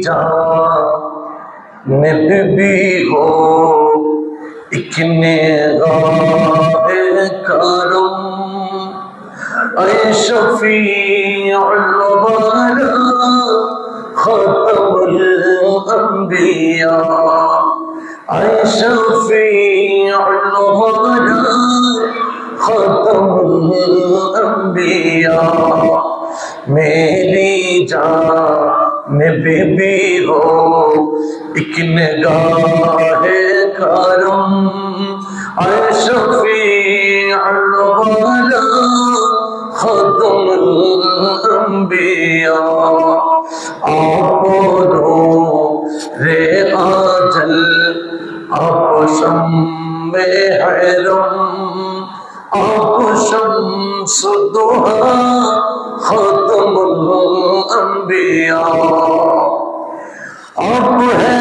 जानिब भी हो एक निगाह करम ऐ शफीउल वरा खतमुल अंबिया ऐ शफीउल वरा खतमुल अंबिया मेरी जानिब भी हो एक निगाह करम ऐ शफीउल वरा खतमुल अंबिया आपो रे आजल आप शम्मे हैरम आप शम्स दुहा खतमुल अंबिया आप है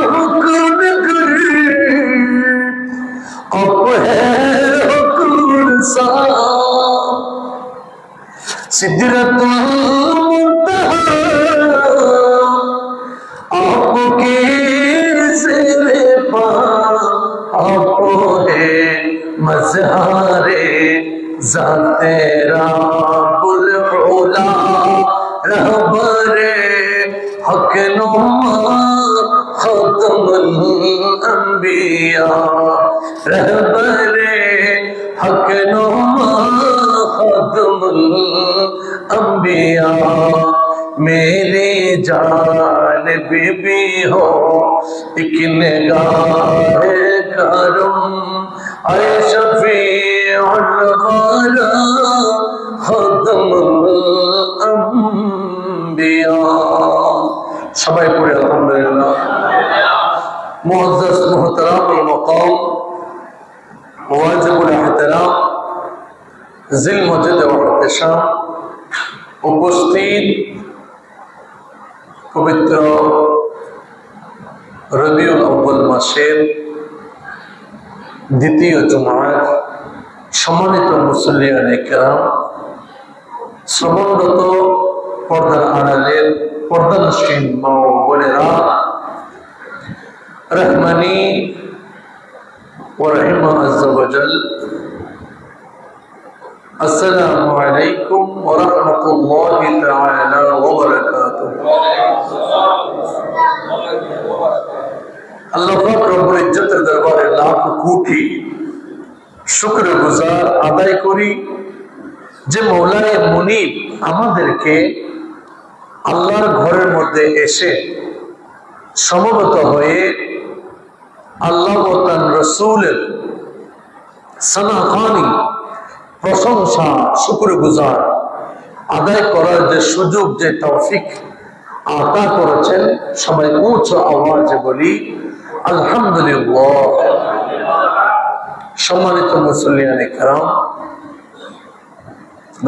हुक्म गर आप है हुक्म सा सिदरतुल मुंतहा आपके ज़ेरे पा आप है मज़हारे ज़ाते रब्बुल उला रहबरे हक नुमा खतमुल अंबिया रहबरे हक नुमा खतमुल अंबिया मेरे जानिब भी हो एक निगाह करम ऐ शफीउल वरा खतमुल अंबिया সবাই পড়ে আলহামদুলিল্লাহ মুআজ্জাজ মুহতারামুল মাকাম ওয়াজিবুল ইহতিরাম জিল মজদ ওয়া ইহতিশাম উপস্থিত পবিত্র রবিউল আউয়াল মাসের দ্বিতীয় জুমার সম্মানিত মুসল্লিয়ানে কেরাম শ্রবণরত পর্দার আড়ালের পর্দানশীন মা ও বোনেরা রহমানি ওয়া রাহিমা আযজা ওয়া জাল আসসালামু আলাইকুম ওয়া রাহমাতুল্লাহি তাআলা ওয়া বারাকাতুহু আল্লাহ পাক রব্বুল ইজ্জতের দরবারে লাখ কোটি শুকরগুজার আদায় করি যে মওলায়ে মুনিব আমাদেরকে আল্লাহর ঘরের মধ্যে এসে সমবেত হয়ে আল্লাহ ও তার রাসূলের সানাখানি প্রশংসা শুকরগুজার আদায় করার যে সুযোগ যে তৌফিক আতা করেছেন সবাই উচ্চ আওয়াজে বলি আলহামদুলিল্লাহ। সম্মানিত মুসল্লিয়ানে কেরাম,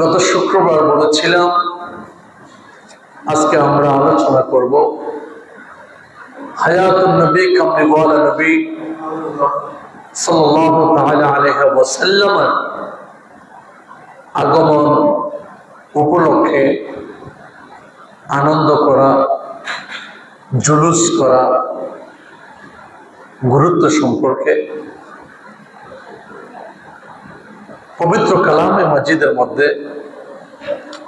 গত শুক্রবার বলেছিলাম আজকে আমরা আলোচনা করব হায়াতুন নবী কামলিওয়ালা নবী সাল্লাল্লাহু তাআলা আলাইহি ওয়াসাল্লাম আগমন উপলক্ষে আনন্দ করা, জুলুস করা গুরুত্ব সম্পর্কে পবিত্র কালামে মাজিদের মধ্যে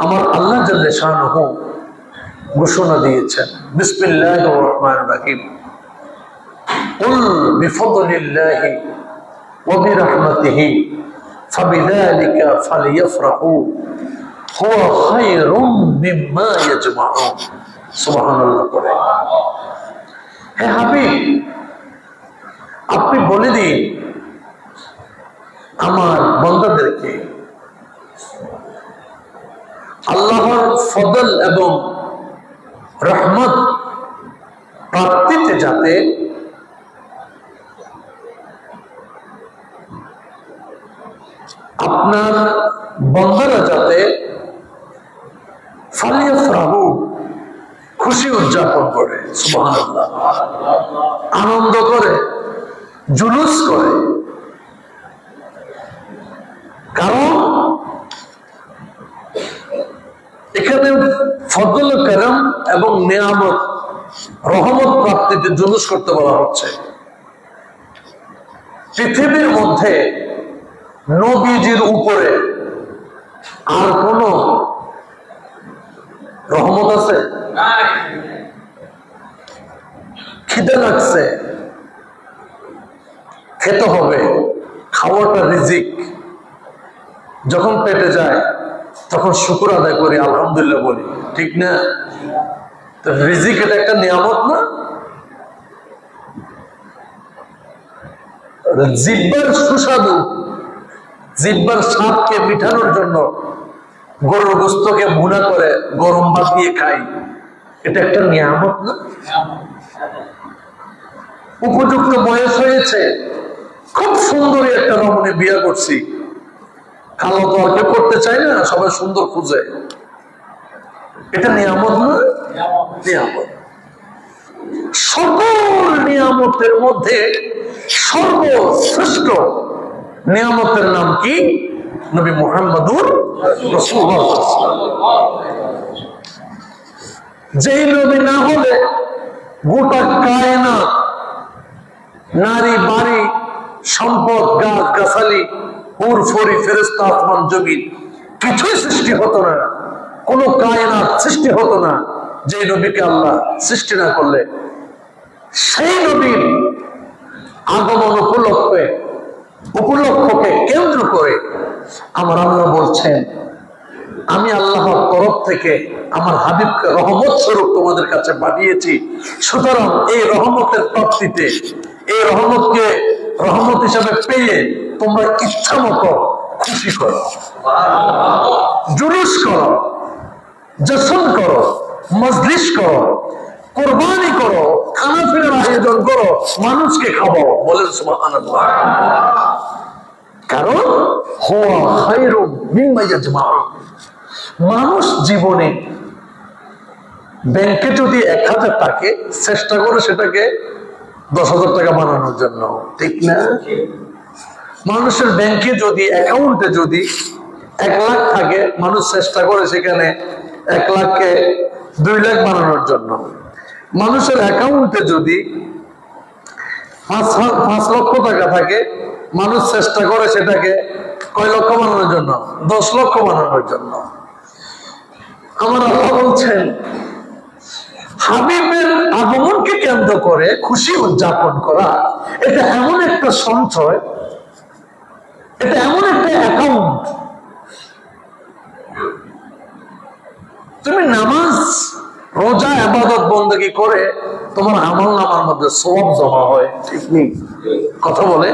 আমার আল্লাহ জাল্লে শানুহু ঘোষণা দিয়েছেন বিসমিল্লাহির রহমানির রহিম কুল বিফদলিল্লাহি ওয়া বিরহমাতিহি ফাবিযালিকা ফালইফরাহু হুয়া খায়রুম মিম্মা ইয়াজমাউন। সুবহানাল্লাহ। করে হে হাবিব, আপনি বলে দিন আমার বান্দাদেরকে আল্লাহর ফদল এবং রহমত প্রাপ্তিতে যাতে আপনার বান্দারা যাতে ফালিয়াফরাহু খুশি উদযাপন করে, সুবহানাল্লাহ, আনন্দ করে, জুলুস করে। কারণ এখানে ফজল করম এবং নিয়ামত রহমত প্রাপ্তিতে জুলুস করতে বলা হচ্ছে। পৃথিবীর মধ্যে নবীজির উপরে আর কোন রহমত আছে? খিদে লাগছে, খেতে হবে, খাওয়াটা রিজিক। যখন পেটে যায় তখন শুকর আদায় করি, আলহামদুলিল্লাহ বলি, ঠিক না? তো রিজিক এটা একটা নিয়ামত না? জিহ্বার সুস্বাদু, জিহ্বার স্বাদকে মিঠানোর জন্য গরুর গোস্তকে ভুনা করে গরম ভাত দিয়ে খাই, এটা একটা নিয়ামত না? উপযুক্ত বয়স হয়েছে, খুব সুন্দরী একটা রমণী বিয়ে করছি, কালো তো আর কেউ করতে চায় না, সবাই সুন্দর খুঁজে, এটা নিয়ামত না? নিয়ামত। সকল নিয়ামতের মধ্যে সর্বশ্রেষ্ঠ নিয়ামতের নাম কি? নবী মুহাম্মদুর রাসূলুল্লাহ। যেই নবী না হলে গোটা কায়নাত, নারী বাড়ি সম্পদ, গাছ গাছালি, হুর ফরি, ফেরেশতা, আসমান জমিন কিছুই সৃষ্টি হতো না, কোন কায়নাত সৃষ্টি হতো না যে নবীকে আল্লাহ সৃষ্টি না করলে। সেই নবীর আগমন উপলক্ষকে কেন্দ্র করে আমার আল্লাহ বলছেন, আমি আল্লাহর তরফ থেকে আমার হাবিবকে রহমত স্বরূপ তোমাদের কাছে পাঠিয়েছি। সুতরাং এই রহমতের প্রাপ্তিতে, এই রহমতকে রহমত হিসাবে পেয়ে তোমরা ইচ্ছা মতো খুশি করো, জুলুস করো, জশ্ন করো, মজলিস করো, কোরবানি করো, খানা ফিরার আয়োজন করো, মানুষকে খাবো। বলেন সুবহানাল্লাহ। কারণ হুয়া খায়রুম মিম্মা ইয়াজমাউন। মানুষ জীবনে ব্যাংকে যদি 1000 টাকা চেষ্টা করে সেটাকে 10,000 টাকা বানানোর জন্য, ঠিক না? মানুষের ব্যাংকে যদি, অ্যাকাউন্টে যদি 1 লাখ থাকে, মানুষ চেষ্টা করে সেখানে 1 লাখকে 2 লাখ বানানোর জন্য। মানুষের অ্যাকাউন্টে যদি 5 লক্ষ টাকা থাকে, মানুষ চেষ্টা করে সেটাকে কয় লক্ষ বানানোর জন্য? 10 লক্ষ বানানোর জন্য। আমার আল্লাহ বলছেন, হাবিবের আগমনকে কেন্দ্র করে খুশি উদযাপন করা, এটা এমন একটা সঞ্চয়, এটা এমন একটা অ্যাকাউন্ট। তুমি নামাজ, রোজা, ইবাদত বন্দেগী করে তোমার আমলনামার মধ্যে সওয়াব জমা হয়, ঠিক নেই? কথা বলে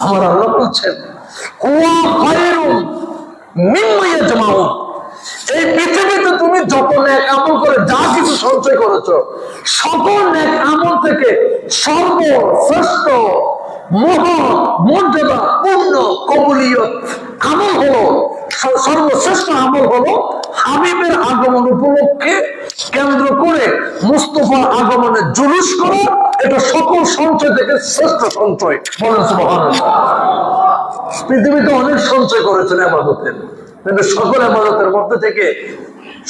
আমার আল্লাহ বলছেন, হুয়া খায়রুম মিম্মা ইয়াজমাউন। এই পৃথিবীতে তুমি যত নেক আমল করে যা কিছু সঞ্চয় করেছো, সকল নেক আমল থেকে সর্বশ্রেষ্ঠ মর্যাদা পূর্ণ কবুলিয়ত আমল হলো, সর্বশ্রেষ্ঠ আমল হলো হাবিবের আগমন উপলক্ষে কেন্দ্র করে মুস্তাফার আগমনে জুলুস করা। এটা সকল সঞ্চয় থেকে শ্রেষ্ঠ সঞ্চয়। বলেন সুবহানাল্লাহ। পৃথিবীতে অনেক সঞ্চয় করেছেন ইবাদতের, কিন্তু সকল ইবাদতের মধ্যে থেকে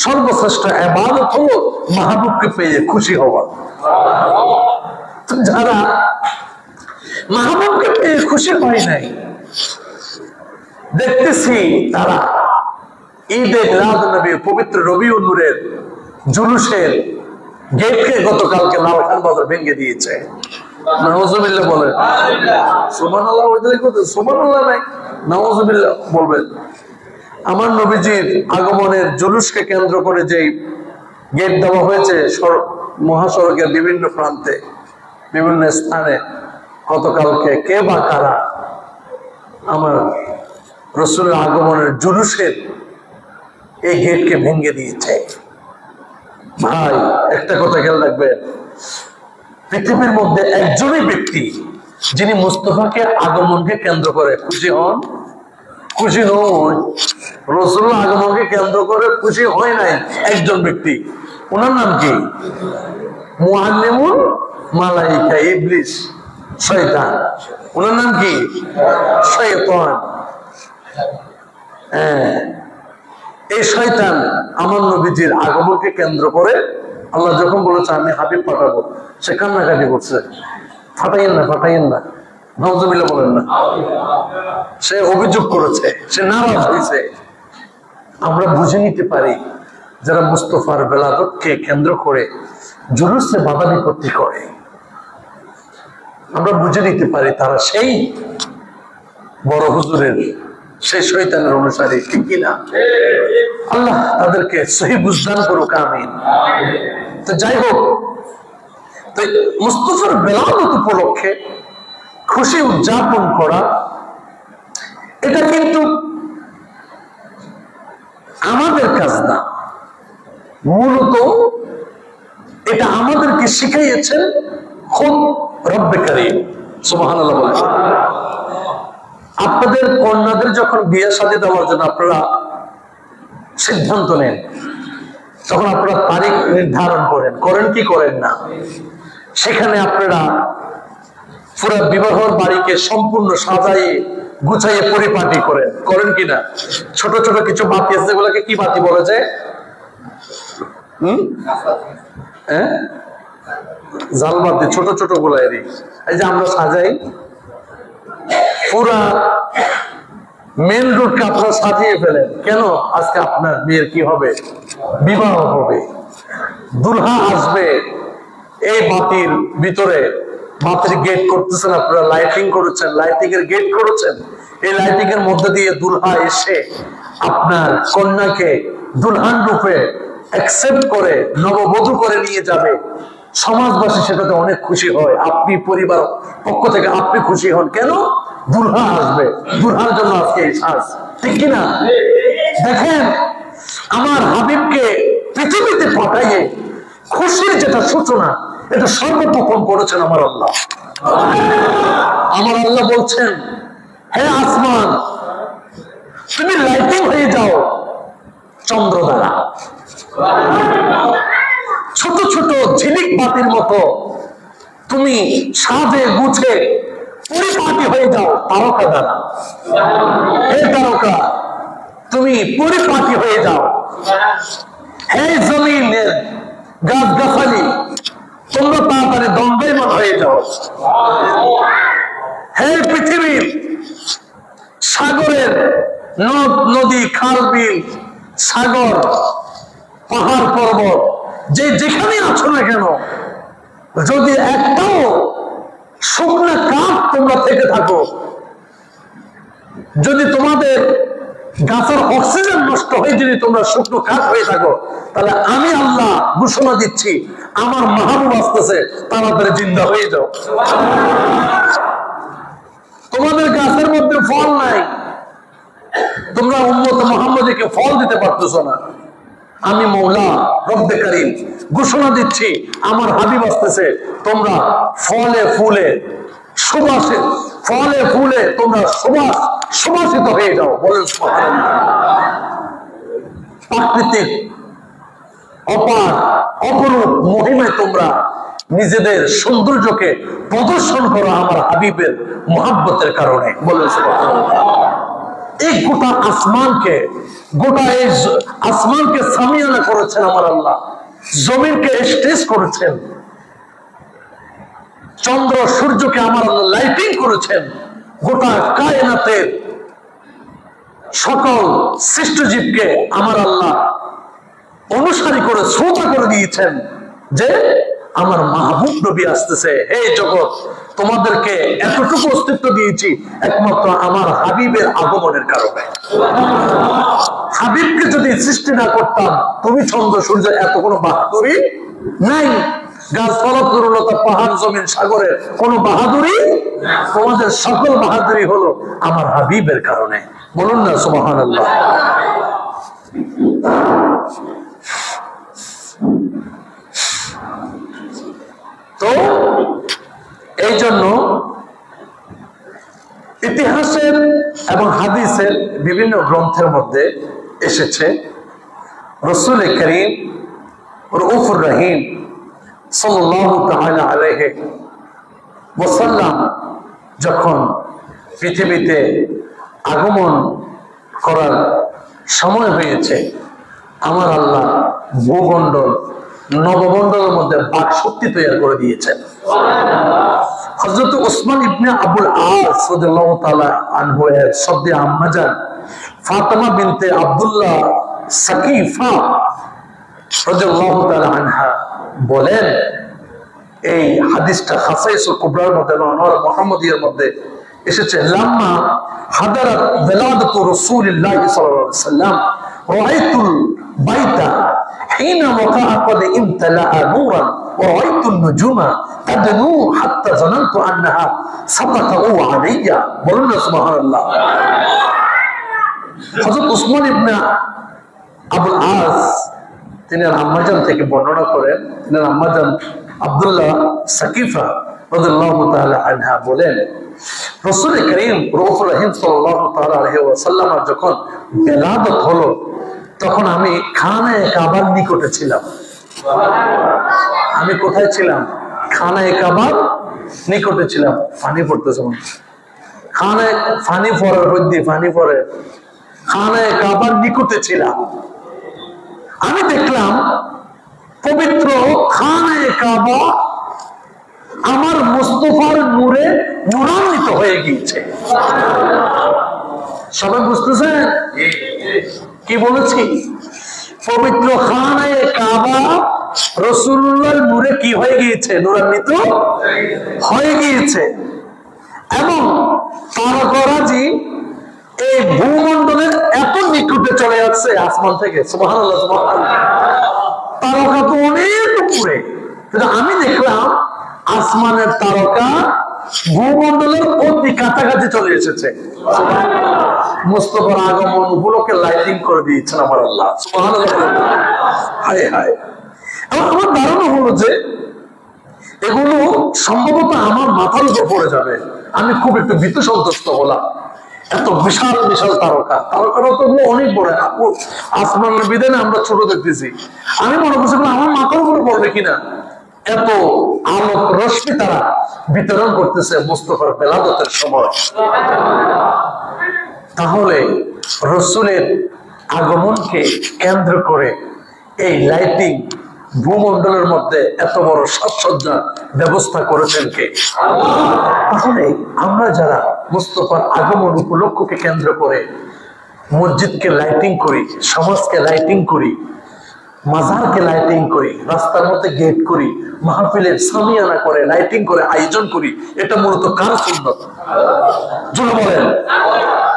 সর্বশ্রেষ্ঠ ইবাদত হলো মাহবুবকে পেয়ে খুশি হওয়া। যারা মাহবুবকে পেয়ে খুশি হয় নাই, দেখতেছি তারা ঈদে মিলাদ নবী, পবিত্র রবিউল নূরের জুলুসের গেটকে গতকালকে লালখান বাজার ভেঙে দিয়েছে। নাউজুবিল্লাহ বলেন। সুবহানাল্লাহ। সুবহানাল্লাহ নাই, নাউজুবিল্লাহ বলবেন। আমার নবীজির আগমনের জুলুসকে কেন্দ্র করে যে গেট দেওয়া হয়েছে মহাসড়কের বিভিন্ন প্রান্তে, বিভিন্ন স্থানে, গতকালকে কে বা কারা আমার রাসূলের আগমনের জুলুসের এই গেটকে ভেঙে দিয়েছে। ভাই, একটা কথা খেয়াল রাখবেন, পৃথিবীর মধ্যে একজনই ব্যক্তি যিনি মুস্তাফাকে আগমনকে কেন্দ্র করে খুশি হন, খুশি হন, রাসূলের আগমনকে কেন্দ্র করে খুশি হয় নাই একজন ব্যক্তি। ওনার নাম কি? মুআল্লিমুল মালায়েকা, ইবলিস, শয়তান। ওনার নাম কি? শয়তান। এই শয়তান আমার নবীজির আগমনকে কেন্দ্র করে আল্লাহ যখন বলেছে আমি হাবিব পাঠাবো, সে কান্নাকাটি করছে। ফাটাইয়েন না, ফাটাইয়েন না, নাউজুবিল্লাহ বলেন না। সে অভিযোগ করেছে, সে নারাজ হয়েছে। আমরা বুঝে নিতে পারি যারা মুস্তফার বেলাদতকে কেন্দ্র করে জুলুসে বাধা বিপত্তি করে, আমরা বুঝে নিতে পারি তারা সেই বড় হুজুরের, সেই শয়তানের অনুসারী, ঠিক কিনা? আল্লাহ তাদেরকে সহি বুঝদান করুক, আমিন। তো যাই হোক, তো মুস্তফার বেলাদত উপলক্ষে খুশি উদযাপন করা, এটা কিন্তু আমাদের কাজ না, মূলত এটা আমাদেরকে শিখাইয়েছেন খুব রব্বে কারীম সুবহানাল্লাহ বলে। আপনাদের কন্যাদের যখন বিয়ে শাদী দেওয়ার জন্য আপনারা সিদ্ধান্ত নেন, তখন আপনারা তারিখ নির্ধারণ করেন কি করেন না? সেখানে আপনারা পুরো বিবাহর বাড়িকে সম্পূর্ণ সাজাইয়ে গুছাইয়ে পরিপাটি করেন কিনা? ছোট ছোট কিছু বাতি আছে, যেগুলোকে কি বাতি বলে যায়? জালবাতি, ছোট ছোট গুলা। এই যে আমরা সাজাই, পুরা মেন রোডকে আপনারা সাজিয়ে ফেলেন। কেন? আজকে আপনার মেয়ের কি হবে? বিবাহ হবে, দুলহা আসবে। এই বাতির ভিতরে বাতির গেট করতেছেন আপনারা, লাইটিং করেছেন, লাইটিং এর গেট করেছেন। এই লাইটিং এর মধ্যে দিয়ে দুলহা এসে আপনার কন্যাকে দুলহান রূপে অ্যাকসেপ্ট করে নববধূ করে নিয়ে যাবে। সমাজবাসী সেটাতে অনেক খুশি হয়, আপনি পরিবার পক্ষ থেকে আপনি খুশি হন। কেন? দুলহা আসবে, দুলহার জন্য আজকে এই সাজ, ঠিক কিনা? দেখেন, আমার হাবিবকে পৃথিবীতে পাঠাইয়ে খুশির যেটা সূচনা, এটা সর্বপ্রথম করেছেন আমার আল্লাহ। আমার আল্লাহ বলছেন, হে আসমান, তুমি লাইটিং হয়ে যাও চন্দ্র দ্বারা, ছোট ছোট ঝিলিক বাতির মতো তুমি সাজে গুছে পরিপাটি হয়ে যাও তারকা দ্বারা। হে তারকা, তুমি পরিপাটি হয়ে যাও। হে জমিনের গাছ গাছালি, তোমরা তাড়াতাড়ি দণ্ডায়মান হয়ে যাও। হে পৃথিবীর সাগরের নদ নদী, খাল বিল, সাগর, পাহাড় পর্বত, যেখানে আছো না কেন, যদি একটাও শুকনা কাঠ তোমরা থেকে থাকো, যদি তোমাদের গাছের অক্সিজেন নষ্ট হয়ে যদি তোমরা শুকনো কাঠ হয়ে থাকো, তাহলে আমি আল্লাহ ঘোষণা দিচ্ছি, আমার মাহবুব আসতেছে, তাড়াতাড়ি জিন্দা হয়ে যাও। তোমাদের গাছের মধ্যে ফল নাই, তোমরা উম্মত মুহাম্মদীকে ফল দিতে পারতেছো না, আমি মওলা রব্বে কারীম ঘোষণা দিচ্ছি, আমার হাবিব আসতেছে, তোমরা ফলে ফুলে সুবাসিত, ফলে ফুলে তোমরা সুবাসিত হয়ে যাও। বলেন সুবহানাল্লাহ। প্রাকৃতিক অপার অপরূপ মহিমায় তোমরা নিজেদের সৌন্দর্যকে প্রদর্শন করো আমার হাবিবের মুহাব্বতের কারণে। বলেন সুবহানাল্লাহ। এই গোটা আসমানকে, গোটা এই আসমানকে সামিয়ানা করেছেন আমার আল্লাহ, জমিনকে স্টেজ করেছেন, চন্দ্র সূর্যকে আমার আল্লাহ লাইটিং করেছেন, গোটা কায়নাতের সকল সৃষ্টজীবকে আমার আল্লাহ অনুসারী করে শ্রোতা করে দিয়েছেন যে আমার মাহবুব নবী আসতেছে। হে জগৎ, তোমাদেরকে এতটুকু অস্তিত্ব দিয়েছি একমাত্র আমার হাবিবের আগমনের কারণে। হাবিবকে যদি সৃষ্টি না করতাম, তুমি চন্দ্র সূর্য এত কোনো বাহাদুরি নাই, গাছপালা তরুলতা, পাহাড় জমিন সাগরের কোনো বাহাদুরি, তোমাদের সকল বাহাদুরি হলো আমার হাবিবের কারণে। বলুন না সুবহানাল্লাহ। তো এই জন্য ইতিহাসের এবং হাদিসের বিভিন্ন গ্রন্থের মধ্যে এসেছে রাসূল করিম রউফুর রহিম সাল্লাল্লাহু তাআলা আলাইহি ওয়াসাল্লাম যখন পৃথিবীতে আগমন করার সময় হয়েছে আমার আল্লাহ ভূমণ্ডল নবমণ্ডলের মধ্যে বাক শক্তি তৈরি করে দিয়েছেন। হযরত ওসমান ইবনে আবুল আস রাদিয়াল্লাহু তাআলা আনহু এর সদ্য আম্মাজান ফাতেমা বিনতে আব্দুল্লাহ সাকিফা রাদিয়াল্লাহু তাআলা আনহা বলেন, এই হাদিসটা খাসাইসুল কুবরার মধ্যে আনোয়ার মুহাম্মদিয়ার মধ্যে এসেছে, লাম্মা হাদারাত ওয়ালাদাতু রাসূলিল্লাহি সাল্লাল্লাহু আলাইহি ওয়াসাল্লাম রাআইতুল বাইতা হিনা ওয়াকা'a قد امتلأ نورا ورأيت النجوم تدنو حتى ظننت أنها سقطوا علي। বলুন সুবহানাল্লাহ। হযরত ওসমান ইবনে আবুল আস তিনি আম্মাজান থেকে বর্ণনা করেন, তিনি আম্মাজান আব্দুল্লাহ সাকিফা রাদিয়াল্লাহু তাআলা আনহা বলেন, রাসূল করিম রউফুর রহিম সাল্লাল্লাহু তাআলা আলাইহি ওয়াসাল্লাম যখন বেলাদত হলো তখন আমি খানায়ে কাবার নিকটে ছিলাম। আমি কোথায় ছিলাম? খানায়ে কাবার নিকটে ছিলাম। পানি পড়তেছে, খানায়ে পানি পড়ার মধ্যে পানি পড়ে খানায়ে কাবার নিকটে ছিলাম। আমি দেখলাম পবিত্র খানায়ে কাবা আমার মুস্তাফার নূরে নূরান্বিত হয়ে গিয়েছে। সবাই বুঝতেছেন কি বলেছি? পবিত্র খানায়ে কাবা রাসূলুল্লাহর নূরে কি হয়ে গিয়েছে? নূরান্বিত হয়ে গিয়েছে। এবং তারকারাজি এই ভূমণ্ডলের এত নিকটে চলে যাচ্ছে আসমান থেকে, সুবহানাল্লাহ সুবহানাল্লাহ। তারকা তো অনেক উপরে, কিন্তু আমি দেখলাম আসমানের তারকা ভূমণ্ডলের অতি কাছাকাছি চলে এসেছে। মুস্তাফার আগমন উপলক্ষে লাইটিং করে দিয়েছেন আমার আল্লাহ, সুবহানাল্লাহ। হায় হায়। আমার ধারণা হলো যে এগুলো সম্ভবত আমার মাথার উপর পড়ে যাবে। আমি খুব একটু ভীত সন্তুষ্ট হলাম। এত বিশাল বিশাল তারকা, তারকারা তো অনেক বড়, আসমানের বিধানে আমরা ছোট দেখতেছি। আমি মনে করছি আমার মাথার উপরে পড়বে কিনা। এত আলোক রশ্মি তারা বিতরণ করতেছে মুস্তাফার বেলাদতের সময়। তাহলে রাসূলের আগমনকে কেন্দ্র করে এই লাইটিং ভূমণ্ডলের মধ্যে এত বড় সাজসজ্জা ব্যবস্থা করেছেন কে? তাহলে আমরা যারা মুস্তাফার আগমন উপলক্ষকে কেন্দ্র করে মসজিদকে লাইটিং করি, সমাজকে লাইটিং করি, মাজারকে লাইটিং করি, রাস্তার মধ্যে গেট করি, মাহফিলের সামিয়ানা করে লাইটিং করে আয়োজন করি, এটা মূলত কার সুন্নাত? জোরে বলেন।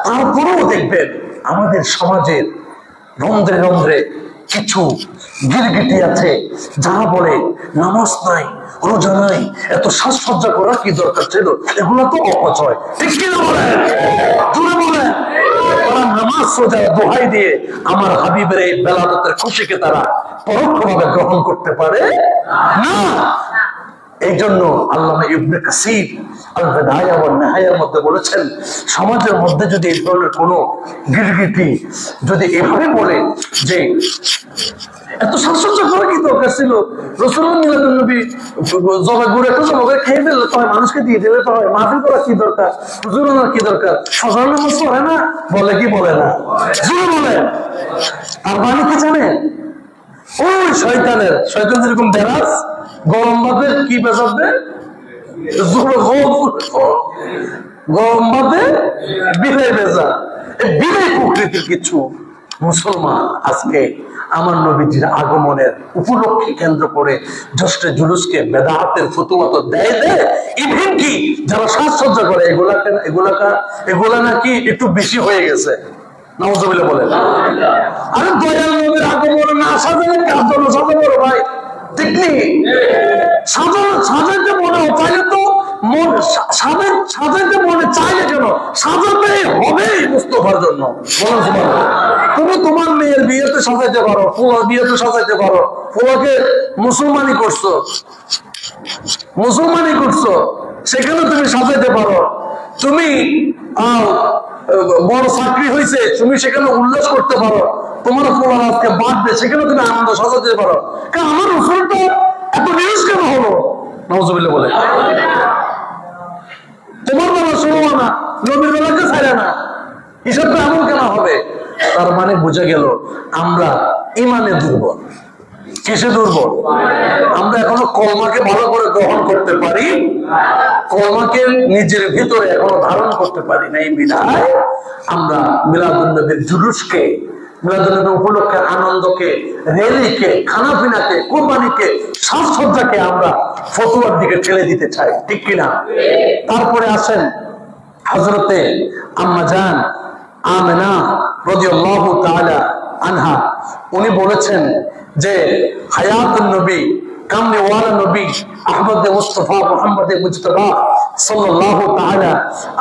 তারপরেও দেখবেন আমাদের সমাজের রন্ধ্রে রন্ধ্রে কিছু গিরগিটি আছে যারা বলে নামাজ নাই, রোজা নাই, এত সাজসজ্জা করার কি দরকার ছিল? এগুলো তো অপচয়। ঠিক কিনা বলেন? জোরে বলেন। তারা নামাজ রোজার দোহাই দিয়ে আমার হাবিবের এই বেলাদতের খুশিকে তারা পরোক্ষভাবে গ্রহণ করতে পারে না। এই জন্য আল্লামা ইবনে কাসির আল বিদায়া ওয়ান নিহায়ার মধ্যে বলেছেন, সমাজের মধ্যে যদি এই ধরনের কোনো গিরগিটি যদি এভাবে বলে যে এত সাজসজ্জা করা কি দরকার ছিল? রাসূলুল্লাহ মিলাদুন নবী জবা গুড় একটা জবা করে খেয়ে ফেললে তো হয়, মানুষকে দিয়ে দিলে তো হয়, মাহফিল করা কি দরকার, হুজুর ওনার কি দরকার? সকাল নামাজ পড়ে না, বলে কি বলে না? জোরে বলে। আর মানে কি জানেন? ওই শয়তান যেরকম বেরাস গরম ভাতে কি বেচাবে, গরম ভাতে বিলাই বেচা, বিলাই প্রকৃতির কিছু মুসলমান আজকে আমার নবীজির আগমনের উপলক্ষে কেন্দ্র করে জ্যৈষ্ঠ জুলুসকে বেদাতের ফতুয়া দেয়। ইভেন কি যারা সাজসজ্জা করে এগুলা নাকি একটু বেশি হয়ে গেছে। নাউজুবিল্লাহ বলেন। আরে দয়াল নবীর আগমন না সাজালে কার জন্য সাজাবো ভাই? ঠিক নেই? সাজাইতে মনে হয় চাইলে তো সাজাইতে মনে চাইলে কেন? সাজাতে হবে মুস্তাফার জন্য। তুমি তোমার মেয়ের বিয়েতে সাজাইতে পারো, ফুলার বিয়েতে সাজাইতে পারো, ফুলাকে মুসলমানি করছো সেখানে তুমি সাজাইতে পারো। তুমি বড় চাকরি হয়েছে, তুমি সেখানে উল্লাস করতে পারো। তোমার ফুলার আজকে বার্থডে, সেখানে তুমি আনন্দ সাজাতে পারো। কারণ আমার রসুলটা এত নিউজ কেন হলো? নাউজুবিল্লাহ বলে। তোমার বেলা শুনবো না, নবীর বেলাকে ছাড়ে না, হিসাবটা এমন কেন হবে? তার মানে বোঝা গেল আমরা ইমানে দুর্বল। কিসে দুর্বল? আমরা এখনো কলমাকে ভালো করে গ্রহণ করতে পারি, কলমাকে নিজের ভিতরে এখনো ধারণ করতে পারি না। এই বিধায় আমরা মিলাদুন নবীর জুলুসকে, মিলাদুন নবী উপলক্ষে আনন্দকে, রেলিকে, খানাপিনাকে, কুরবানিকে, সাজসজ্জাকে আমরা ফতুয়ার দিকে ঠেলে দিতে চাই, ঠিক কিনা? তারপরে আসেন হযরতে আম্মা জান আমেনা রাদিয়াল্লাহু তাআলা আনহা, উনি বলেছেন যে হায়াতুন নবী, কামনে ওয়ালা নবী আহমদ মুস্তাফা মুহাম্মদ মুজতবা সাল্লাল্লাহু তাআলা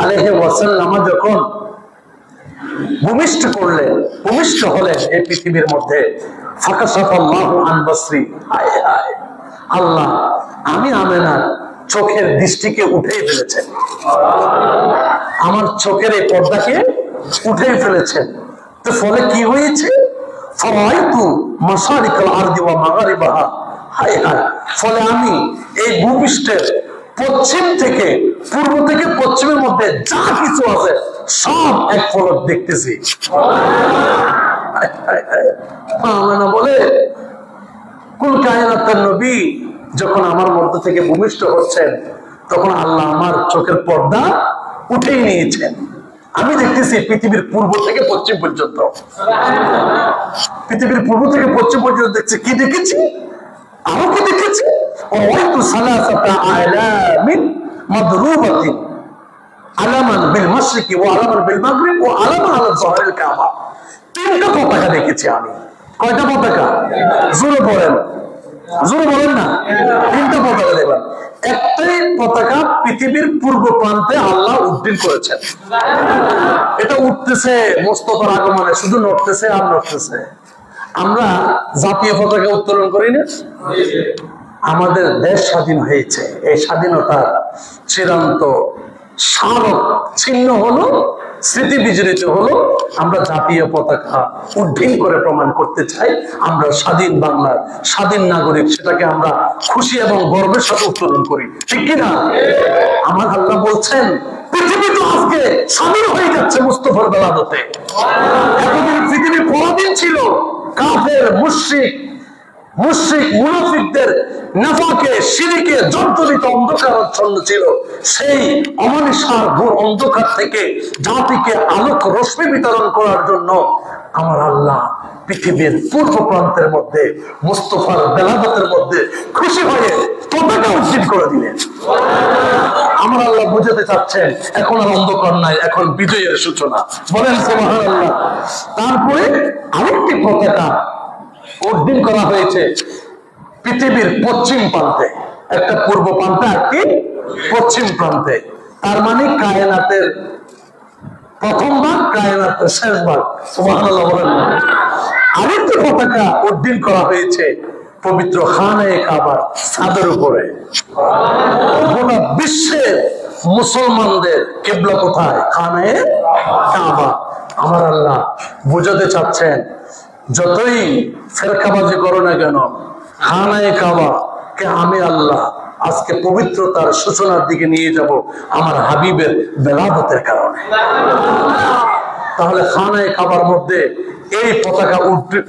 আলাইহি ওয়াসাল্লাম যখন ভূমিষ্ঠ করলেন, ভূমিষ্ঠ হলেন এই পৃথিবীর মধ্যে, ফাকাশাফাল্লাহু আন বসরি, হায় হায়, আল্লাহ আমি আমেনার চোখের দৃষ্টিকে উঠেই ফেলেছেন, আমার চোখের এই পর্দাকে উঠেই ফেলেছেন। তো ফলে কি হয়েছে? ফারাইতু মাশারিকাল আরদি ওয়া মাগারিবাহা, হায় হায়, ফলে আমি এই ভূপৃষ্ঠের পশ্চিম থেকে পূর্ব থেকে পশ্চিমের মধ্যে যা কিছু আছে সব এক পলক দেখতেছি। আমেনা বলে কুল কায়নাতুন নবী যখন আমার মধ্য থেকে ভূমিষ্ঠ হচ্ছেন, তখন আল্লাহ আমার চোখের পর্দা উঠেই নিয়েছেন। আমি দেখতেছি পৃথিবীর পূর্ব থেকে পশ্চিম পর্যন্ত, পৃথিবীর পূর্ব থেকে পশ্চিম পর্যন্ত দেখছি। কি দেখেছি? আরো কি দেখেছি? আলামান বিল মাশরিকি ওয়া আলামান বিল মাগরিব ওয়া আলামান আলা যাহরিল কাবা। তিনটা পতাকা দেখেছি আমি। কয়টা পতাকা? জোরে বলেন, জোরে বলেন না। তিনটা পতাকা দেখবেন। একটাই পতাকা পৃথিবীর পূর্ব প্রান্তে আল্লাহ উড্ডীন করেছেন। এটা উঠতেছে মুস্তাফার আগমনে, শুধু নড়তেছে আর নড়তেছে। আমরা জাতীয় পতাকা উত্তোলন করি না? আমাদের দেশ স্বাধীন হয়েছে, এই স্বাধীনতার চিরান্ত স্মারক চিহ্ন হলো, স্মৃতি বিজড়িত হলো, আমরা জাতীয় পতাকা উড্ডীন করে প্রমাণ করতে চাই আমরা স্বাধীন বাংলার স্বাধীন নাগরিক। সেটাকে আমরা খুশি এবং গর্বের সাথে উত্তোলন করি, ঠিক কিনা? আমার আল্লাহ বলছেন পৃথিবী তো আজকে স্বাধীন হয়ে যাচ্ছে মুস্তাফার বেলাদতে। এতদিন পৃথিবী পরাধীন ছিল, কাফের মুশরিক মুনাফিকদের নাফাকে শিরকে জর্জরিত অন্ধকারাচ্ছন্ন ছিল। সেই অমানিসার ঘোর অন্ধকার থেকে জাতিকে আলোক রশ্মি বিতরণ করার জন্য আমার আল্লাহ পৃথিবীর পূর্ব প্রান্তের মধ্যে মুস্তাফার বেলাদতের মধ্যে খুশি হয়ে পতাকা উজ্জ্বল করে দিলেন। আমার আল্লাহ বুঝাতে চাচ্ছেন এখন আর অন্ধকার নাই, এখন বিজয়ের সূচনা। বলেন সুবহানাল্লাহ। তারপরে আরেকটি পতাকা উড্ডীন করা হয়েছে পৃথিবীর পশ্চিম প্রান্তে, একটা পূর্ব প্রান্তে, একটি পশ্চিম প্রান্তে। তার মানে কায়নাতের প্রথম ভাগ, কায়নাতের শেষ ভাগ। সুবহানাল্লাহ বলেন না। আরেকটি পতাকা উড্ডীন করা হয়েছে পবিত্র খানায়ে কাবার ছাদের উপরে। গোটা বিশ্বের মুসলমানদের কিবলা কোথায়? খানায়ে কাবা। আমার আল্লাহ বুঝাতে চাচ্ছেন যতই ফেরকাবাজি করো না কেন, খানায়ে কাবা কে আমি আল্লাহ আজকে পবিত্রতার সূচনার দিকে নিয়ে যাব আমার হাবিবের বেলাদতের কারণে। তাহলে খানায়ে কাবার মধ্যে এই পতাকা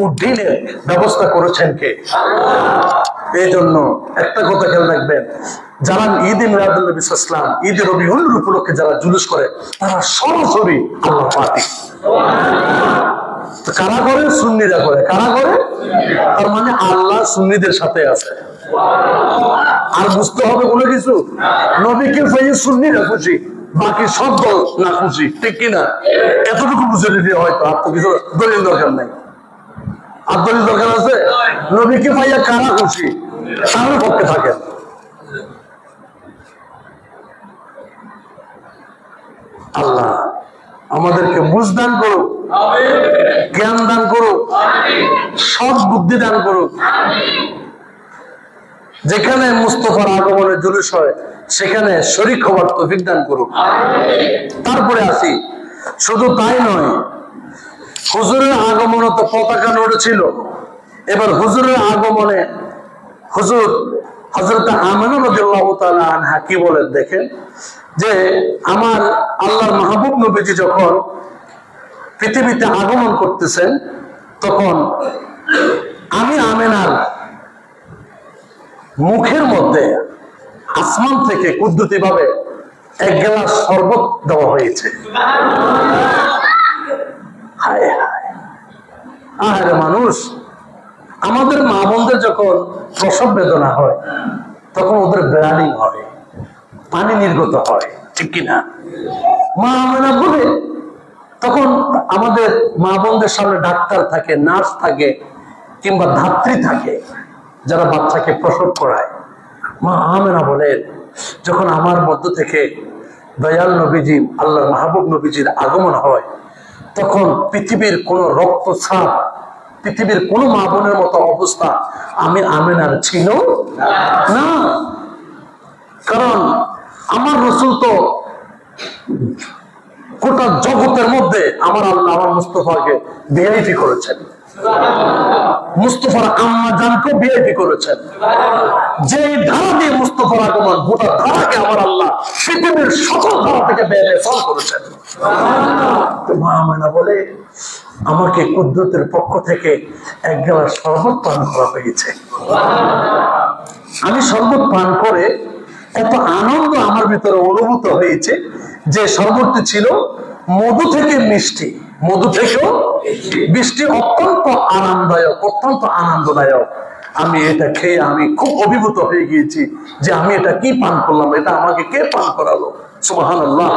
উড্ডীনের ব্যবস্থা করেছেন কে? এই জন্য একটা কথা খেয়াল রাখবেন, যারা ঈদে মিলাদুন নবী সাল্লাল্লাহু আলাইহি ওয়াসাল্লাম, ঈদে রবিউল উপলক্ষে যারা জুলুস করে, তারা সরাসরি আল্লাহ পাতি। কারা করে? সুন্নিরা করে। কারা করে? তার মানে আল্লাহ সুন্নিদের সাথে আছে। আর বুঝতে হবে কোনো কিছু, নবীকে পেয়ে সুন্নিরা খুশি, বাকি সব দল না খুশি, ঠিক কিনা? এতটুকু বুঝে দিতে হয়তো, আর তো কিছু দলিল দরকার নাই। আর দলিল দরকার আছে? নবীকে পাইয়া কারা খুশি তার পক্ষে থাকেন। আল্লাহ আমাদেরকে বুঝ দান করুক, জ্ঞান দান করুক, সৎ বুদ্ধি দান করুক। যেখানে মুস্তাফার আগমনের জুলুস হয় সেখানে শরীক হওয়ার তৌফিক দান করুক। তারপরে আসি, শুধু তাই নয়, হুজুরের আগমনে তো পতাকা নড়েছিল, এবার হুজুরের আগমনে হুজুর হযরত আমেনা রাদিয়াল্লাহু তাআলা আনহা কি বলেন দেখেন, যে আমার আল্লাহর মাহবুব নবীজি যখন পৃথিবীতে আগমন করতেছেন, তখন আমি আমেনার মুখের মধ্যে আসমান থেকে কুদরতি ভাবে এক গ্লাস শরবত দেওয়া হয়েছে। হায় হায়, আরে মানুষ, আমাদের মা বোনদের যখন প্রসব বেদনা হয় তখন ওদের ব্লাডিং হয়, পানি নির্গত হয়, ঠিক কিনা? মা আমেনা বলে, তখন আমাদের মা বোনদের সামনে ডাক্তার থাকে, নার্স থাকে, কিংবা ধাত্রী থাকে যারা বাচ্চাকে প্রসব করায়। মা আমেনা বলেন, যখন আমার মধ্য থেকে দয়াল নবীজি, আল্লাহ মাহবুব নবীজির আগমন হয়, তখন পৃথিবীর কোন রক্তস্রাব, পৃথিবীর কোন মা বোনের মতো অবস্থা আমি আমেনার ছিল না। কারণ আমার রাসূল তো গোটা জগতের মধ্যে আমার আল্লাহ আমার মুস্তাফাকে ভিআইপি করেছেন, মুস্তাফার আম্মা জানকে ভিআইপি করেছেন। যে ধারা দিয়ে মুস্তাফার আগমন, গোটা ধারাকে আমার আল্লাহ পৃথিবীর সকল ধারা থেকে বের করেছেন। মা আমেনা বলে, আমাকে কুদরতের পক্ষ থেকে এক গ্লাস শরবত পান করা হয়েছে। আমি শরবত পান করে এত আনন্দ আমার ভিতরে অনুভূত হয়েছে যে শরবতটি ছিল মধু থেকে মিষ্টি, মধু থেকেও মিষ্টি, অত্যন্ত আরামদায়ক, অত্যন্ত আনন্দদায়ক। আমি এটা খেয়ে আমি খুব অভিভূত হয়ে গিয়েছি যে আমি এটা কি পান করলাম, এটা আমাকে কে পান করালো। সুবহানাল্লাহ।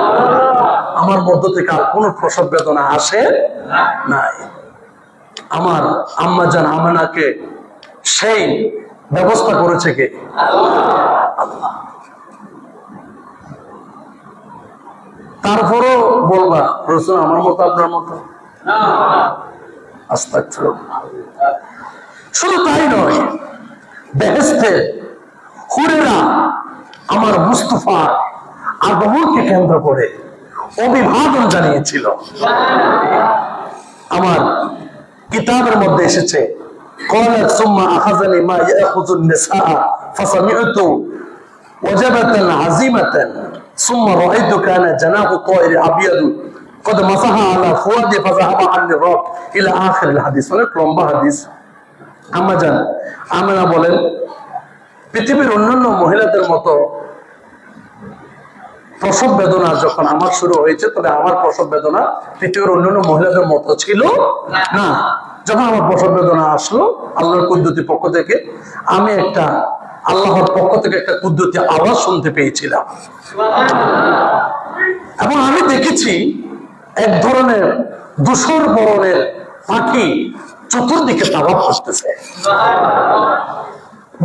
আমার মধ্য থেকে আর কোনো প্রসব বেদনা আসে নাই। আমার আম্মা জান আমেনাকে সেই ব্যবস্থা করেছে কে? আল্লাহ। তারপরও বলবা রাসূল আমার মতো আপনার মতো? আস্তাগফিরুল্লাহ। শুধু তাই নয়, বেহেশতের হুরেরা আমার মুস্তাফা আগমনকে কেন্দ্র করে অভিবাদন জানিয়েছিল। আমার কিতাবের মধ্যে এসেছে, قالت ثم أخذني ما يأخذ النساء فسمعت وجبة عزيمة ثم رأيت كان جناح طائر أبيض قد مسح على فؤادي فذهب عني الرعب إلى آخر الحديث। অনেক লম্বা হাদিস। আম্মা জান আমেনা বলেন, পৃথিবীর অন্যান্য মহিলাদের মতো প্রসব বেদনা যখন আমার শুরু হয়েছে, তবে আমার প্রসব বেদনা পৃথিবীর অন্যান্য মহিলাদের মতো ছিল না। যখন আমার প্রসব বেদনা আসলো আল্লাহর কুদরতির পক্ষ থেকে, আমি একটা আল্লাহর পক্ষ থেকে একটা কুদরতি আওয়াজ শুনতে পেয়েছিলাম, এবং আমি দেখেছি এক ধরনের ধূসর বর্ণের পাখি চতুর্দিকে তাওয়াফ করতেছে।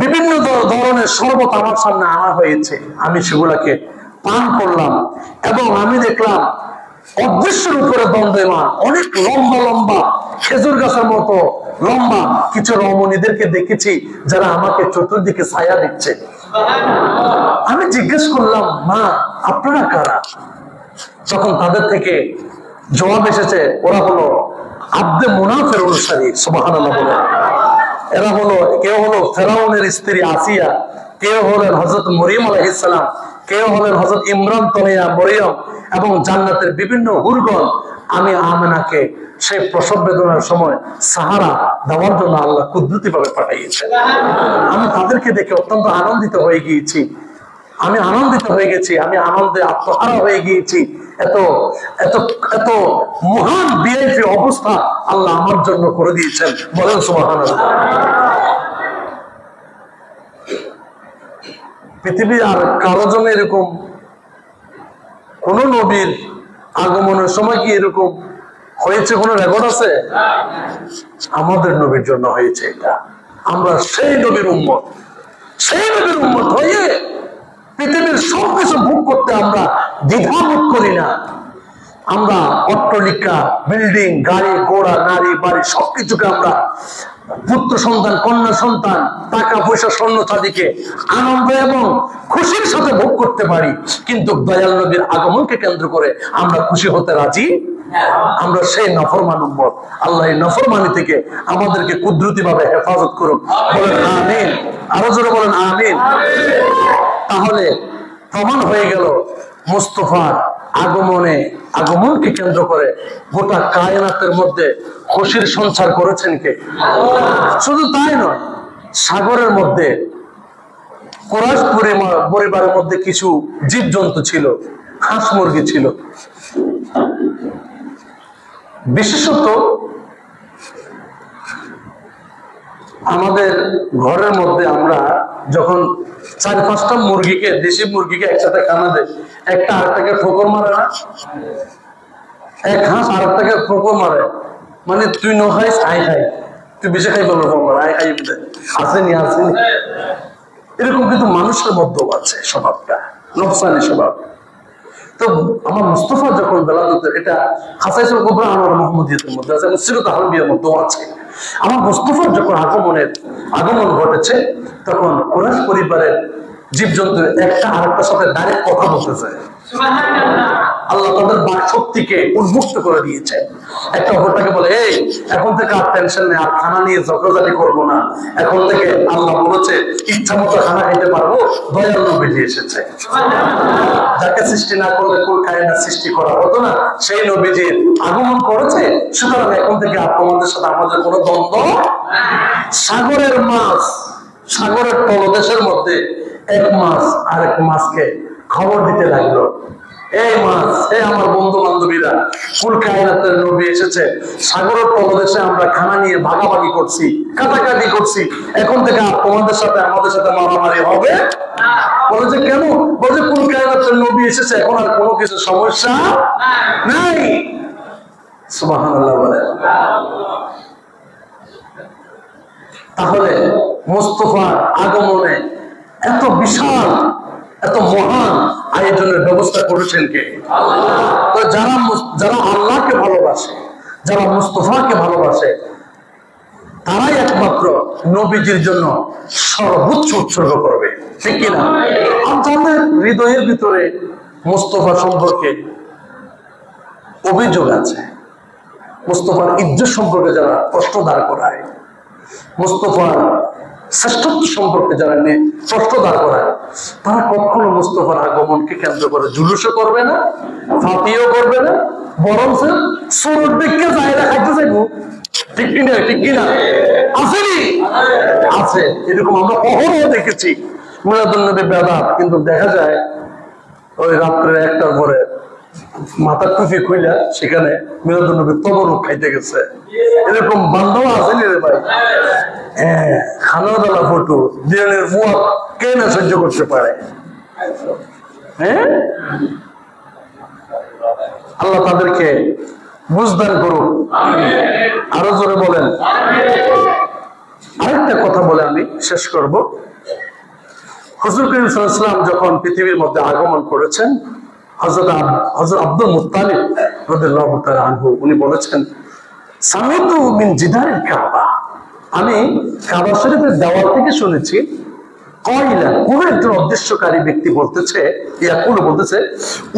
বিভিন্ন ধরনের শরবত আমার সামনে আনা হয়েছে, আমি সেগুলাকে পান করলাম, এবং আমি দেখলাম অদৃশ্যের উপরে দণ্ডায়মান অনেক লম্বা লম্বা খেজুর গাছের মতো লম্বা কিছু রমণীদেরকে দেখেছি যারা আমাকে চতুর্দিকে ছায়া দিচ্ছে। আমি জিজ্ঞেস করলাম, মা আপনারা কারা? তখন তাদের থেকে জবাব এসেছে, ওরা হলো আব্দে মুনাফের অনুসারী। সুবহানাল্লাহ বলে। এরা হলো, কেউ হলো ফেরাউনের স্ত্রী আসিয়া, কেউ হলেন হযরত মরিয়ম আলাইহিস সালাম, কেউ হলেন হযরত ইমরান তনিয়া মরিয়ম, এবং জান্নাতের বিভিন্ন হুরগণ। আমি আমেনাকে সেই প্রসব বেদনার সময় সাহারা দেওয়ার জন্য আল্লাহ কুদরতি ভাবে পাঠিয়েছে। আমি তাদেরকে দেখে অত্যন্ত আনন্দিত হয়ে গিয়েছি, আমি আনন্দিত হয়ে গেছি, আমি আনন্দে আত্মহারা হয়ে গিয়েছি। এত এত এত মহান ভিআইপি অবস্থা আল্লাহ আমার জন্য করে দিয়েছেন, বলেন সুবহানাল্লাহ। পৃথিবী আর কারো জন্য এরকম কোন নবীর আগমনের সময় কি এরকম হয়েছে, কোন রেকর্ড আছে? আমাদের নবীর জন্য হয়েছে এটা। আমরা সেই নবীর উম্মত, সেই নবীর উম্মত হয়ে পৃথিবীর সবকিছু ভোগ করতে আমরা দ্বিধাবোধ করি না। আমরা অট্টালিকা, বিল্ডিং, গাড়ি ঘোড়া, নারী বাড়ি সবকিছুকে আমরা পুত্র সন্তান, কন্যা সন্তান, টাকা পয়সা, স্বর্ণ চাঁদিকে আনন্দ এবং খুশির সাথে ভোগ করতে পারি, কিন্তু দয়াল নবীর আগমনকে কেন্দ্র করে আমরা খুশি হতে রাজি। আমরা সেই নফরমান উম্মত। আল্লাহ এই নফরমানি থেকে আমাদেরকে কুদরতি ভাবে হেফাজত করুন, বলেন আমিন। আরো জোরে বলেন আমিন। তাহলে প্রমাণ হয়ে গেল মুস্তাফার আগমনকে কেন্দ্র করে গোটা কায়নাতের মধ্যে খুশির সঞ্চার করেছেন কে? শুধু তাই নয়, সাগরের মধ্যে কুরাইশ পরিবারের মধ্যে কিছু জীবজন্তু ছিল, হাঁস মুরগি ছিল। বিশেষত আমাদের ঘরের মধ্যে আমরা যখন 4-5টা মুরগিকে, দেশি মুরগিকে একসাথে খানা দেয়, একটা আরেকটাকে ঠোকর মারে না? এক হাঁস আরেকটাকে ঠোকর মারে, মানে তুই ন খাইস আই খাই, তুই বেশি খাই বলবো আই খাই, আসেনি আসেনি। এরকম কিন্তু মানুষের মধ্যেও আছে স্বভাবটা, নফসানি স্বভাব। তো আমার মুস্তফা যখন বেলাদতের, এটা হাসাইসুল কুবরা আনোয়ার মুহাম্মদিয়তের মধ্যে আছে, সিরাত আহমদিয়ার মধ্যেও আছে। আমার মুস্তফার যখন আগমন ঘটেছে, তখন কুরাইশ পরিবারের জীবজন্তু একটা আরেকটার সাথে ডাইরেক্ট কথা বলতে চায়। আল্লাহ তাদের বাক শক্তিকে উন্মুক্ত করে দিয়েছে। একটা অপরটাকে বলে, এই এখন থেকে আর টেনশন নেই, আর খানা নিয়ে ঝগড়াঝাটি করবো না, এখন থেকে আল্লাহ বলেছে ইচ্ছা মতো খানা খেতে পারবো, দয়াল নবীজি এসেছে। যাকে সৃষ্টি না করলে কোন কায়নাত সৃষ্টি করা হতো না, সেই নবীজির আগমন করেছে। সুতরাং এখন থেকে তোমাদের সাথে আমাদের কোনো দ্বন্দ্ব। সাগরের মাছ, সাগরের তলদেশের মধ্যে এক মাছ আরেক মাছকে খবর দিতে লাগলো, এই মাছ, এই আমার বন্ধু বান্ধবীরা, কুল কায়নাতের নবী এসেছে, সাগরের তলদেশে আমরা খানা নিয়ে ভাগাভাগি করছি, কাটাকাটি করছি, এখন থেকে তোমাদের সাথে আমাদের সাথে মারামারি হবে। বলেছে কেন? বলছে কুল কায়নাতের নবী এসেছে, এখন আর কোনো কিছু সমস্যা নাই। সুবহানাল্লাহ বলে। তাহলে মুস্তফার আগমনে এত বিশাল, এত মহান আয়োজনের ব্যবস্থা করেছেন কে? তো যারা আল্লাহকে ভালোবাসে, যারা মুস্তফাকে ভালোবাসে, তারাই একমাত্র নবীজির জন্য সর্বোচ্চ উৎসর্গ করবে, ঠিক কিনা? আর যাদের হৃদয়ের ভিতরে মুস্তফা সম্পর্কে অভিযোগ আছে, মুস্তফার ইজ্জত সম্পর্কে যারা প্রশ্ন দাঁড় করায়, মুস্তফার শ্রেষ্ঠত্ব সম্পর্কে যারা প্রশ্ন দাঁড় করায়, তারা কখনো মুস্তফার আগমনকে কেন্দ্র করে জুলুসও করবে না, ফাতিও করবে না, বরং সুরত দিককে জায়গা খাইতে চাইব। ঠিক কিনা? ঠিক কিনা? আসেনি? আছে। এরকম আমরা অহরহ দেখেছি মিলাদুন নবী বেদাত, কিন্তু দেখা যায় ওই রাত্রে 1টার পরে মাথার টুপি খুইলা সেখানে মিলাদুন নবী তবরুক খাইতে গেছে। এরকম বান্ধব আসেনি রে ভাই? হ্যাঁ, খানা দালা ফটো দিনের মুখ কে না সহ্য করতে পারে? হ্যাঁ, আল্লাহ তাদেরকে বুঝদান করুন। আরো জোরে বলেন। আরেকটা কথা বলে আমি শেষ করব। হুজুর করিম সাল্লাল্লাহু আলাইহি ওয়াসাল্লাম যখন পৃথিবীর মধ্যে আগমন করেছেন, হযরত আব্দুল মুত্তালিব রাদিয়াল্লাহু তাআলা আনহু উনি বলেছেন, সামিতু মিন জিদারিল কাবা, আমি কাবা শরীফের দেওয়াল থেকে শুনেছি, কয়লা কোন একজন অদৃশ্যকারী ব্যক্তি বলতেছে, ইয়াকুল বলতেছে,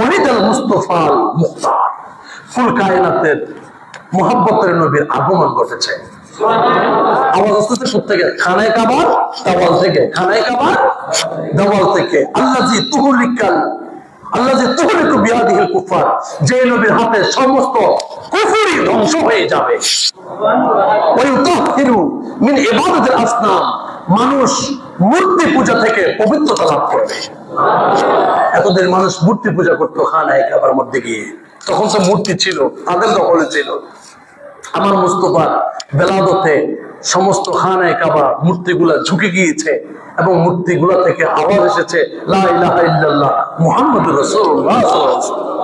উলিদাল মুস্তাফাল মুখতার, কুল কায়নাতের মুহাব্বতের নবীর আগমন ঘটেছে। আওয়াজ আসতেছে কোত্থেকে? খানায় কাবার দেওয়াল থেকে, খানায় কাবার দেওয়াল থেকে। আল্লাযী তুহলিকাল, আল্লাযী তুহলিকু বিয়াদিহিল কুফার, যে নবীর হাতে সমস্ত কুফরি ধ্বংস হয়ে যাবে। ওয়া ইউতাহহিরু মিন ইবাদাতিল আসনাম, মানুষ মূর্তি পূজা থেকে পবিত্রতা লাভ করবে। এতদিন মানুষ মূর্তি পূজা করতো খানায় কাবার মধ্যে গিয়ে, তখন তো মূর্তি ছিল, তাদের দখলে ছিল। আমার মুস্তফার বেলাদতে সমস্ত খানায় কাবা মূর্তিগুলা ঝুঁকে গিয়েছে এবং মূর্তিগুলা থেকে আওয়াজ এসেছে, লা ইলাহা ইল্লাল্লাহ মুহাম্মাদুর রাসূলুল্লাহ সাল্লাল্লাহু আলাইহি ওয়াসাল্লাম।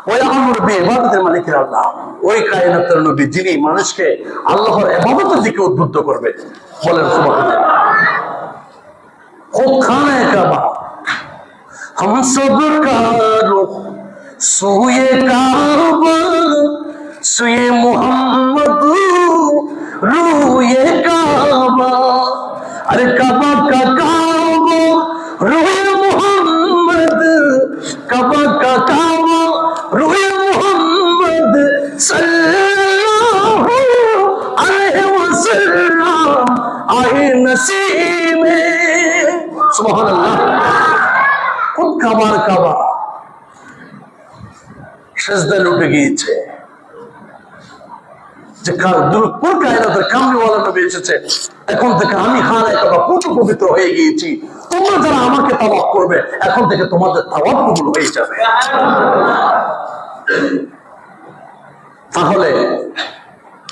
ওয়া আমর বিইবাদাতিল মালিকিল আল্লাহ, ওই কায়নাতের নবী যিনি মানুষকে আল্লাহর ইবাদতের দিকে উদ্বুদ্ধ করবে। বলেন সুবহানাল্লাহ। খুব খানায় কাবা हम सब का रुख सुए काबा, सुए मोहम्मद रूए काबा, अरे काबा का काबा रूए मोहम्मद, काबा का काबा रूए मोहम्मद सल्लल्लाहु अलैहि वसल्लम आए नसीब में। सुभान अल्लाह। খুব কাবার কাবা সেজদায় লুটে গিয়েছে যে কোন কায়নাতের কামলিওয়ালা নবী এসেছে, এখন থেকে আমি খানায়ে কাবা পুরো পবিত্র হয়ে গিয়েছি, তোমরা যারা আমাকে তাওয়াফ করবে এখন থেকে তোমাদের তাওয়াফ কবুল হয়ে যাবে। তাহলে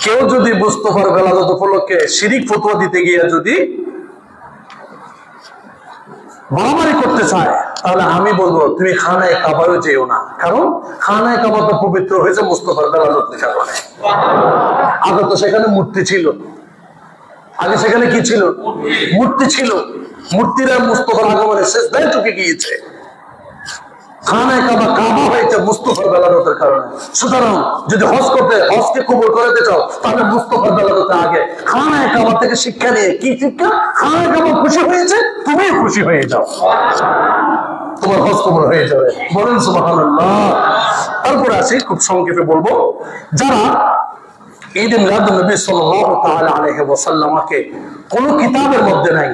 কেউ যদি মুস্তাফার বেলাদত উপলক্ষে শিরিক ফতোয়া দিতে গিয়ে যদি মারামারি করতে চায়, তাহলে আমি বলবো তুমি খানায়ে কাবায়ও যেও না, কারণ খানায়ে কাবা তো পবিত্র হয়েছে মুস্তাফার বেলাদতের কারণে। আগে তো সেখানে মূর্তি ছিল, আগে সেখানে কি ছিল? মূর্তি ছিল। মূর্তিরা মুস্তাফার আগমনে সিজদায় ঝুঁকে গিয়েছে। খানায়ে কাবা কাবা হয়েছে মুস্তাফার বেলাদতের কারণে। সুতরাং যদি হজকে কবুল করতে চাও, তাহলে মুস্তাফার বেলাদতে আগে খানায়ে কাবা থেকে শিক্ষা নিয়ে, কি শিক্ষা? খানায়ে কাবা খুশি হয়েছে, তুমি খুশি হয়ে যাও, তোমার হজ কবুল হয়ে যাবে। বলেন সুবহানাল্লাহ। তারপরে আসি, খুব সংক্ষেপে বলবো, যারা ঈদ মিলাদুন নবী সাল্লাল্লাহু তাআলা আলাইহি ওয়াসাল্লামকে কোন কিতাবের মধ্যে নাই,